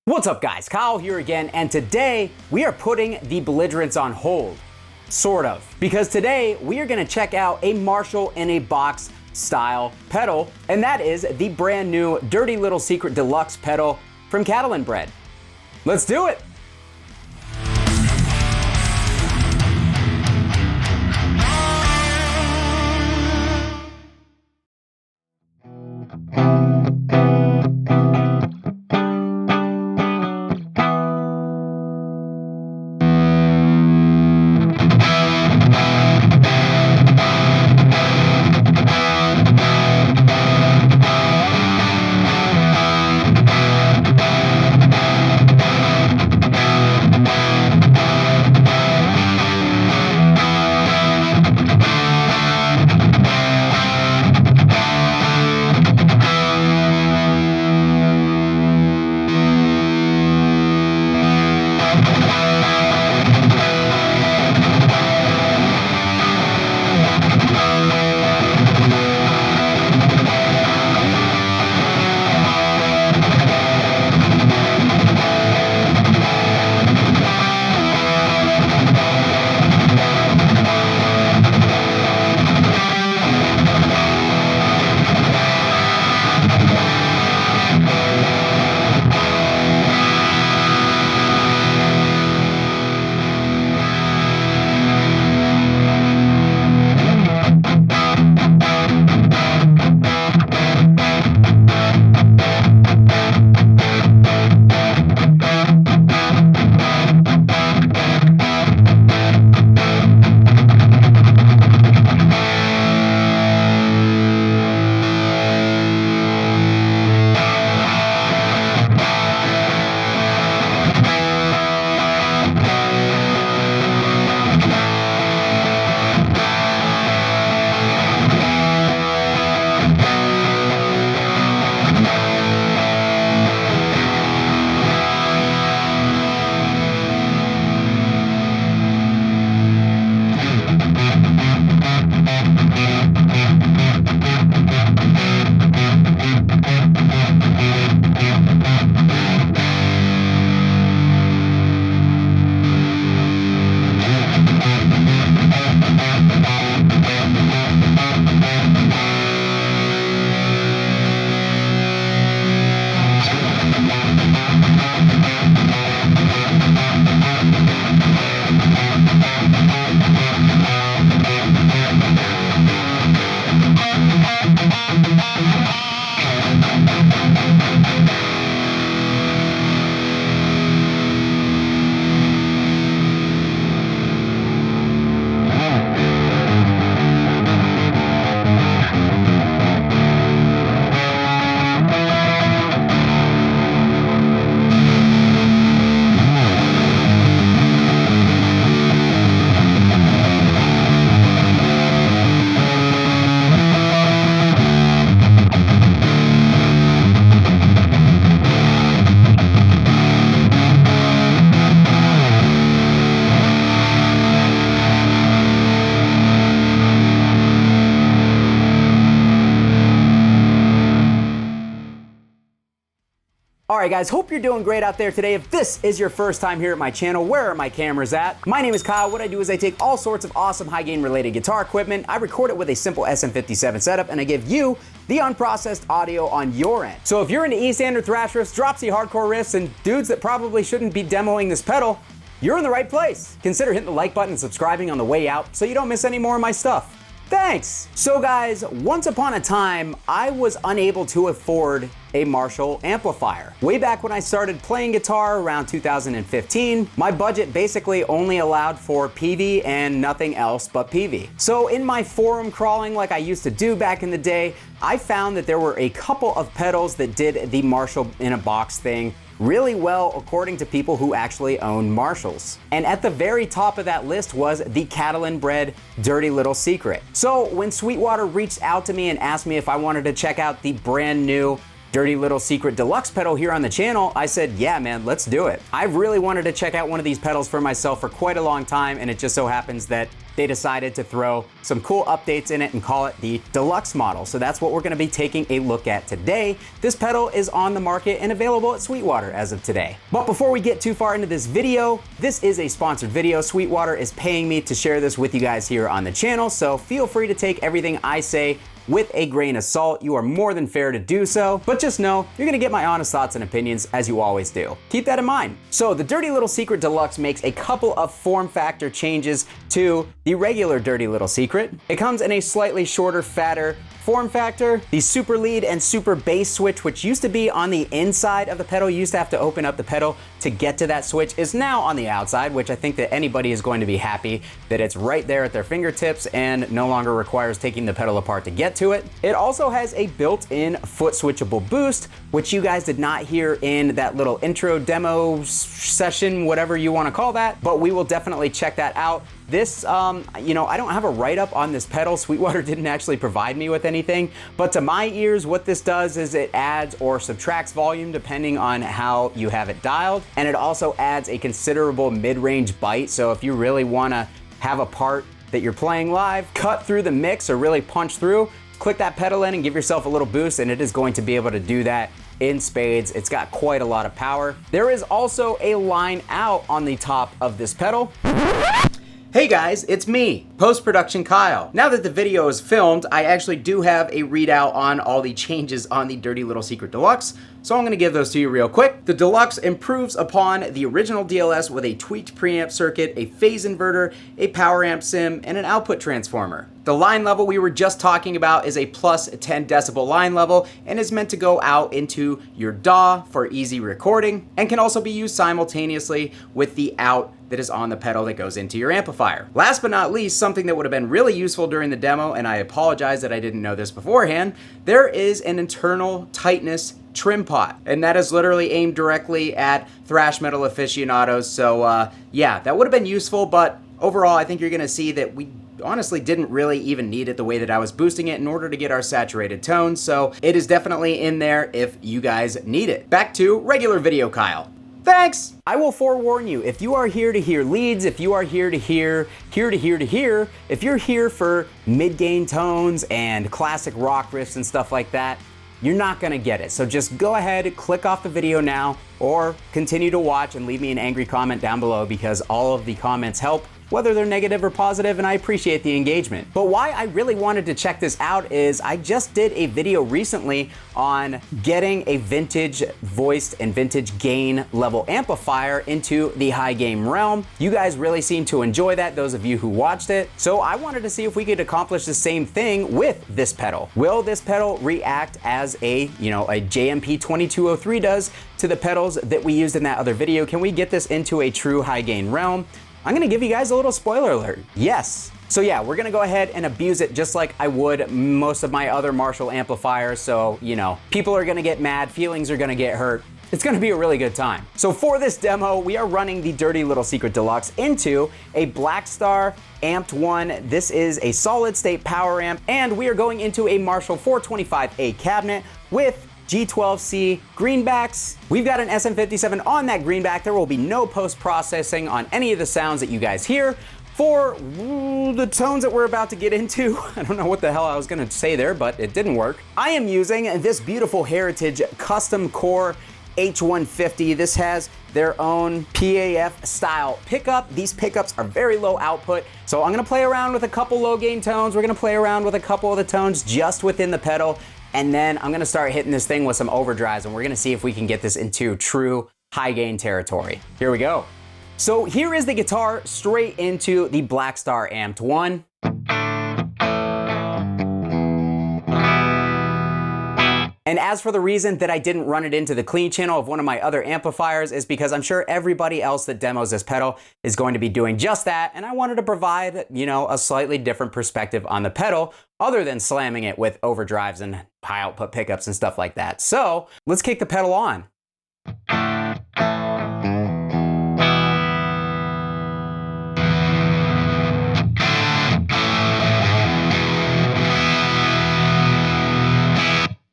What's up guys, Kyle here again, and today we are putting the belligerents on hold. Sort of. Because today we are gonna check out a Marshall in a box style pedal, and that is the brand new Dirty Little Secret Deluxe pedal from Cattle & Bread. Let's do it! Alright guys, hope you're doing great out there today. If this is your first time here at my channel, where are my cameras at? My name is Kyle. What I do is I take all sorts of awesome high gain related guitar equipment, I record it with a simple SM57 setup, and I give you the unprocessed audio on your end. So if you're into E-standard thrash riffs, dropsy hardcore riffs, and dudes that probably shouldn't be demoing this pedal, you're in the right place. Consider hitting the like button and subscribing on the way out so you don't miss any more of my stuff. Thanks! So guys, once upon a time, I was unable to afford a Marshall amplifier. Way back when I started playing guitar around 2015, my budget basically only allowed for PV and nothing else but PV. So in my forum crawling like I used to do back in the day, I found that there were a couple of pedals that did the Marshall in a box thing really well according to people who actually own Marshalls. And at the very top of that list was the Cattle & Bread Dirty Little Secret. So when Sweetwater reached out to me and asked me if I wanted to check out the brand new Dirty Little Secret Deluxe pedal here on the channel, I said, yeah, man, let's do it. I've really wanted to check out one of these pedals for myself for quite a long time, and it just so happens that they decided to throw some cool updates in it and call it the Deluxe model. So that's what we're gonna be taking a look at today. This pedal is on the market and available at Sweetwater as of today. But before we get too far into this video, this is a sponsored video. Sweetwater is paying me to share this with you guys here on the channel, so feel free to take everything I say with a grain of salt. You are more than fair to do so, but just know you're gonna get my honest thoughts and opinions as you always do. Keep that in mind. So the Dirty Little Secret Deluxe makes a couple of form factor changes to the regular Dirty Little Secret. It comes in a slightly shorter, fatter form factor. The super lead and super bass switch, which used to be on the inside of the pedal, you used to have to open up the pedal to get to that switch, is now on the outside, which I think that anybody is going to be happy that it's right there at their fingertips and no longer requires taking the pedal apart to get to it. It also has a built-in foot switchable boost, which you guys did not hear in that little intro demo session, whatever you want to call that, but we will definitely check that out. This, you know, I don't have a write-up on this pedal. Sweetwater didn't actually provide me with anything, but to my ears, what this does is it adds or subtracts volume depending on how you have it dialed, and it also adds a considerable mid-range bite. So if you really want to have a part that you're playing live, cut through the mix or really punch through, click that pedal in and give yourself a little boost, and it is going to be able to do that in spades. It's got quite a lot of power. There is also a line out on the top of this pedal. Hey guys, it's me, post-production Kyle. Now that the video is filmed, I actually do have a readout on all the changes on the Dirty Little Secret Deluxe, so I'm gonna give those to you real quick. The Deluxe improves upon the original DLS with a tweaked preamp circuit, a phase inverter, a power amp sim, and an output transformer. The line level we were just talking about is a plus 10 decibel line level and is meant to go out into your DAW for easy recording, and can also be used simultaneously with the out that is on the pedal that goes into your amplifier. Last but not least, something that would have been really useful during the demo, and I apologize that I didn't know this beforehand, there is an internal tightness trim pot, and that is literally aimed directly at thrash metal aficionados. So yeah, that would have been useful, but overall I think you're gonna see that we honestly didn't really even need it the way that I was boosting it in order to get our saturated tones, so it is definitely in there if you guys need it. Back to regular video Kyle. Thanks! I will forewarn you, if you are here to hear leads, if you are here to hear, if you're here for mid-gain tones and classic rock riffs and stuff like that, you're not gonna get it. So just go ahead, click off the video now, or continue to watch and leave me an angry comment down below, because all of the comments help, whether they're negative or positive, and I appreciate the engagement. But why I really wanted to check this out is I just did a video recently on getting a vintage voiced and vintage gain level amplifier into the high gain realm. You guys really seem to enjoy that, those of you who watched it. So I wanted to see if we could accomplish the same thing with this pedal. Will this pedal react as a, you know, a JMP 2203 does to the pedals that we used in that other video? Can we get this into a true high gain realm? I'm gonna give you guys a little spoiler alert. Yes. So yeah, we're gonna go ahead and abuse it just like I would most of my other Marshall amplifiers. So, you know, people are gonna get mad, feelings are gonna get hurt. It's gonna be a really good time. So for this demo, we are running the Dirty Little Secret Deluxe into a Blackstar Amped 1. This is a solid state power amp, and we are going into a Marshall 425A cabinet with G12C greenbacks. We've got an SM57 on that greenback. There will be no post-processing on any of the sounds that you guys hear. For the tones that we're about to get into, I don't know what the hell I was gonna say there, but it didn't work. I am using this beautiful Heritage Custom Core H150. This has their own PAF style pickup. These pickups are very low output, so I'm gonna play around with a couple low gain tones. We're gonna play around with a couple of the tones just within the pedal, and then I'm gonna start hitting this thing with some overdrives, and we're gonna see if we can get this into true high gain territory. Here we go. So here is the guitar straight into the Blackstar Amped 1. And as for the reason that I didn't run it into the clean channel of one of my other amplifiers is because I'm sure everybody else that demos this pedal is going to be doing just that, and I wanted to provide, you know, a slightly different perspective on the pedal other than slamming it with overdrives and high output pickups and stuff like that. So let's kick the pedal on.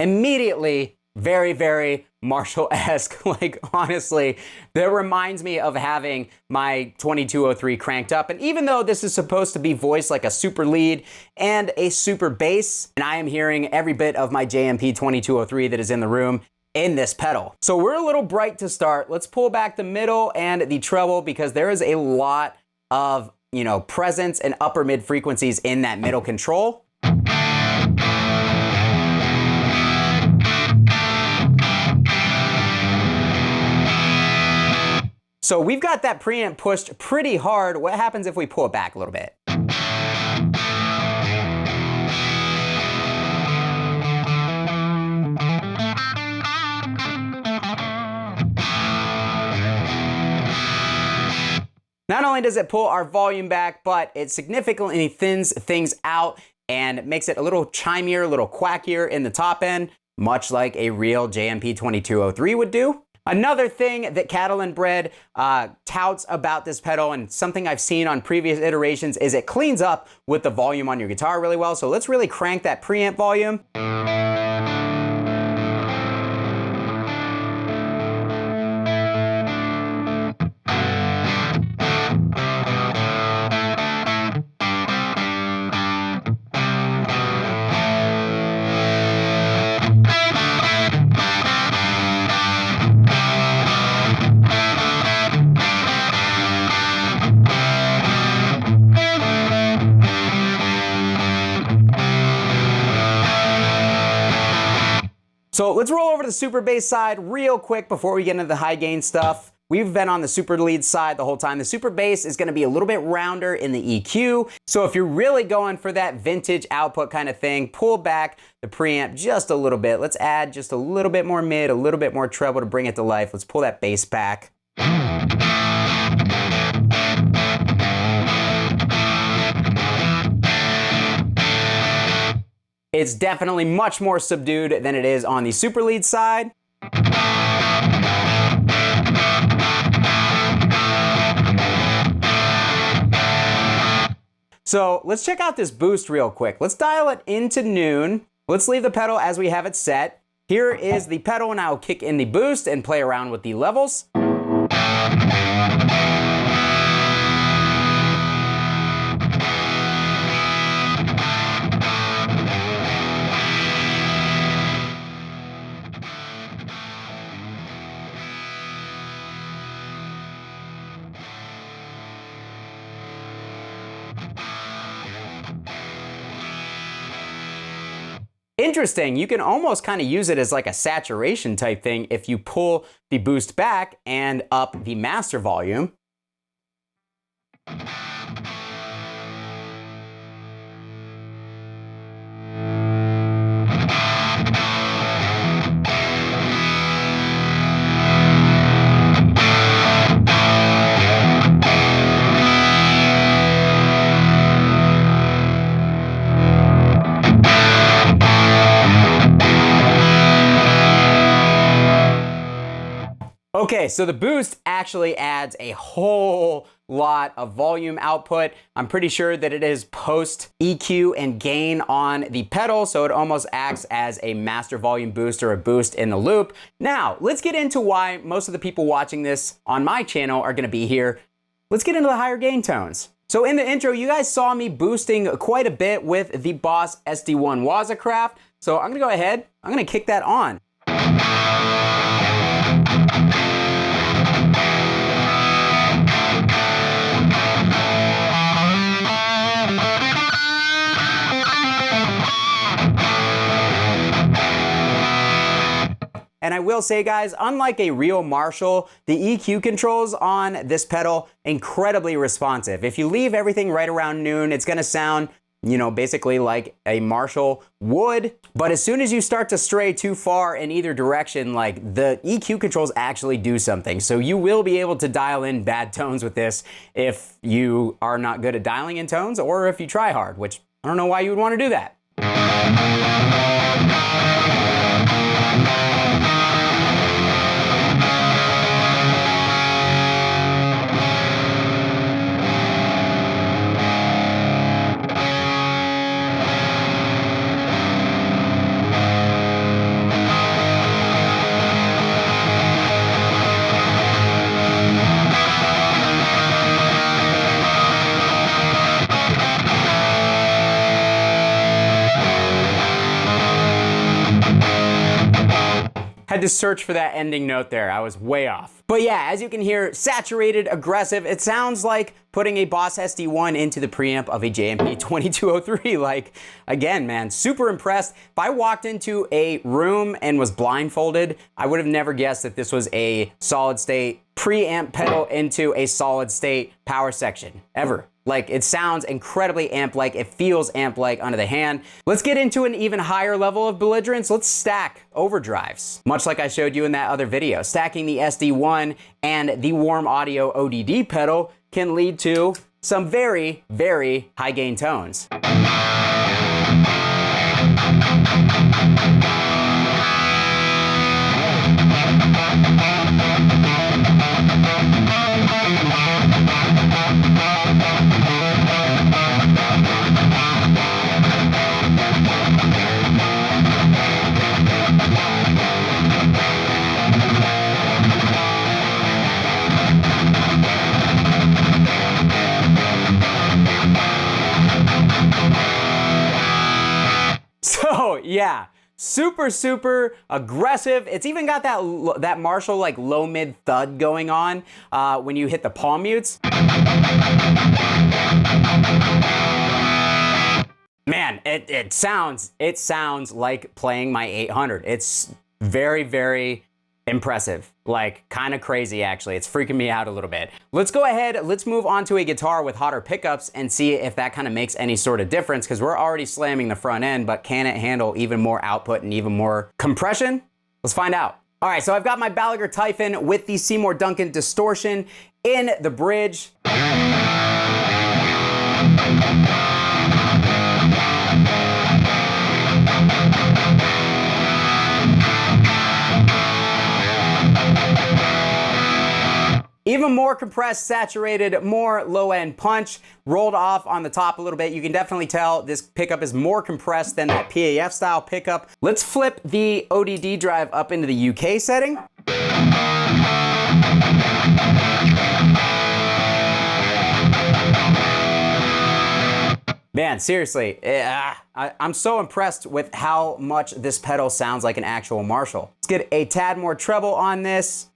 Immediately, very, very Marshall-esque. Like, honestly, that reminds me of having my 2203 cranked up. And even though this is supposed to be voiced like a super lead and a super bass, and I am hearing every bit of my JMP 2203 that is in the room in this pedal. So we're a little bright to start. Let's pull back the middle and the treble because there is a lot of, presence and upper mid frequencies in that middle control. So we've got that preamp pushed pretty hard. What happens if we pull it back a little bit? Not only does it pull our volume back, but it significantly thins things out and makes it a little chimier, a little quackier in the top end, much like a real JMP 2203 would do. Another thing that Catalan Bread touts about this pedal, and something I've seen on previous iterations, is it cleans up with the volume on your guitar really well. So let's really crank that preamp volume. So let's roll over to the super bass side real quick before we get into the high gain stuff. We've been on the super lead side the whole time. The super bass is gonna be a little bit rounder in the EQ. So if you're really going for that vintage output kind of thing, pull back the preamp just a little bit. Let's add just a little bit more mid, a little bit more treble to bring it to life. Let's pull that bass back. It's definitely much more subdued than it is on the super lead side. So let's check out this boost real quick. Let's dial it into noon. Let's leave the pedal as we have it set. Here is the pedal, and I'll kick in the boost and play around with the levels. Interesting, you can almost kind of use it as like a saturation type thing if you pull the boost back and up the master volume. Okay, so the boost actually adds a whole lot of volume output. I'm pretty sure that it is post EQ and gain on the pedal, so it almost acts as a master volume boost or a boost in the loop. Now, let's get into why most of the people watching this on my channel are gonna be here. Let's get into the higher gain tones. So in the intro, you guys saw me boosting quite a bit with the Boss SD1 Wazacraft. So I'm gonna go ahead, I'm gonna kick that on. And I will say, guys, unlike a real Marshall, the EQ controls on this pedal, incredibly responsive. If you leave everything right around noon, it's gonna sound, basically like a Marshall would. But as soon as you start to stray too far in either direction, like the EQ controls actually do something. So you will be able to dial in bad tones with this if you are not good at dialing in tones, or if you try hard, which I don't know why you would want to do that. Had to search for that ending note there. I was way off. But yeah, as you can hear, saturated, aggressive. It sounds like putting a Boss SD1 into the preamp of a JMP 2203. Like, again, man, super impressed. If I walked into a room and was blindfolded, I would have never guessed that this was a solid state preamp pedal into a solid state power section, ever. Like, it sounds incredibly amp-like. It feels amp-like under the hand. Let's get into an even higher level of belligerence. Let's stack overdrives, much like I showed you in that other video. Stacking the SD1 and the Warm Audio ODD pedal can lead to some very, very high gain tones. So yeah, super, super aggressive. It's even got that Marshall like low mid thud going on when you hit the palm mutes. Man, it sounds like playing my 800. It's very, very impressive. Like, kind of crazy, actually. It's freaking me out a little bit. Let's go ahead, let's move on to a guitar with hotter pickups and see if that kind of makes any sort of difference, because we're already slamming the front end, but can it handle even more output and even more compression? Let's find out. All right, so I've got my Gallagher Typhon with the Seymour Duncan distortion in the bridge. Even more compressed, saturated, more low-end punch, rolled off on the top a little bit. You can definitely tell this pickup is more compressed than that PAF style pickup. Let's flip the ODD drive up into the UK setting. Man, seriously, I'm so impressed with how much this pedal sounds like an actual Marshall. Let's get a tad more treble on this.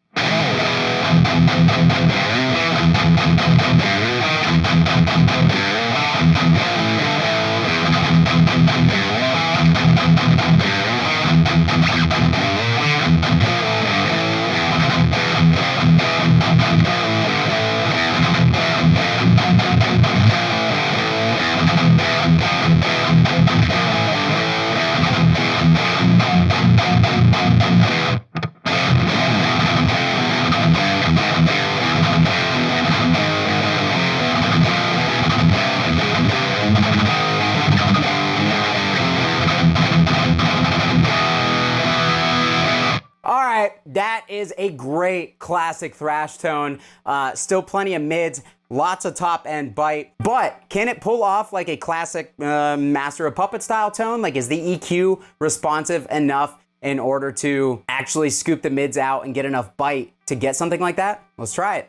That is a great classic thrash tone. Still plenty of mids, lots of top end bite, but can it pull off like a classic Master of Puppet style tone? Like, is the EQ responsive enough in order to actually scoop the mids out and get enough bite to get something like that? Let's try it.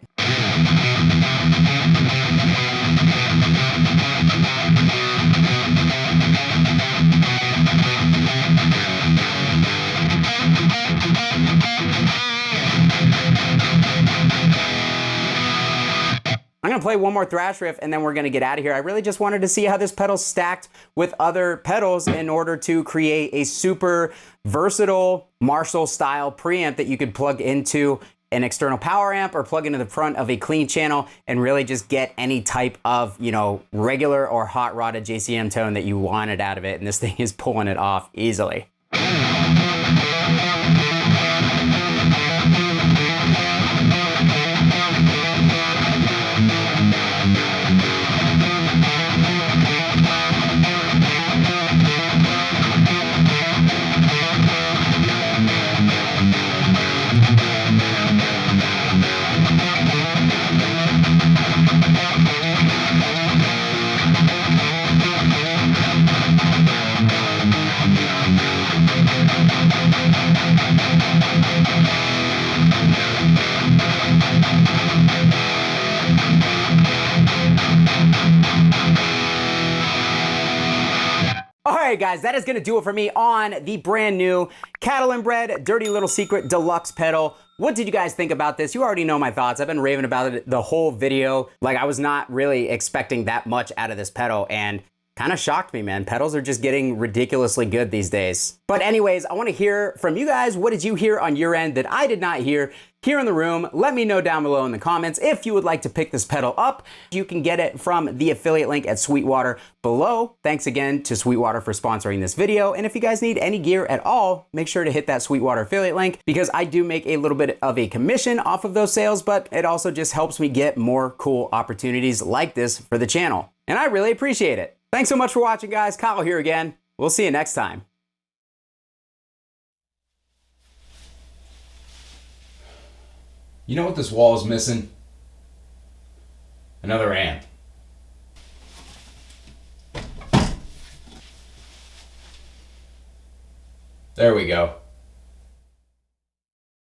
I'm gonna play one more thrash riff and then we're gonna get out of here. I really just wanted to see how this pedal stacked with other pedals in order to create a super versatile Marshall style preamp that you could plug into an external power amp or plug into the front of a clean channel and really just get any type of, you know, regular or hot rodded JCM tone that you wanted out of it. And this thing is pulling it off easily. right, guys, that is gonna do it for me on the brand new Cattle and Bread Dirty Little Secret Deluxe pedal. What did you guys think about this? You already know my thoughts. I've been raving about it the whole video. Like, I was not really expecting that much out of this pedal, and kind of shocked me, man. Pedals are just getting ridiculously good these days. But anyways, I want to hear from you guys. What did you hear on your end that I did not hear here in the room? Let me know down below in the comments if you would like to pick this pedal up. You can get it from the affiliate link at Sweetwater below. Thanks again to Sweetwater for sponsoring this video. And if you guys need any gear at all, make sure to hit that Sweetwater affiliate link, because I do make a little bit of a commission off of those sales, but it also just helps me get more cool opportunities like this for the channel. And I really appreciate it. Thanks so much for watching, guys. Kyle here again. We'll see you next time. You know what this wall is missing? Another amp. There we go.